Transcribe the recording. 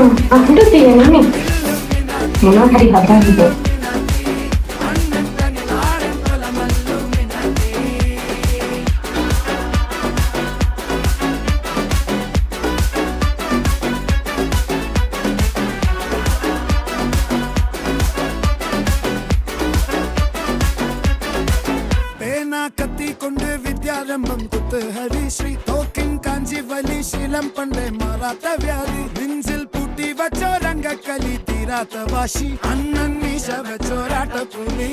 Antes de irme, una carita de കത്തി കൊണ്ട് വിദ്യാരംഭം കുത്ത് ഹരിശ്രീ തോക്കിൻ കാഞ്ചി വലി ശീലം പണ്ടേ മാറാത്ത വ്യാധി നെഞ്ചിൽ പൂട്ടി വച്ചോ രംഗക്കലി തീരാത്ത വാശി അണ്ണൻ മീശ വെച്ചോരാട്ട പുലി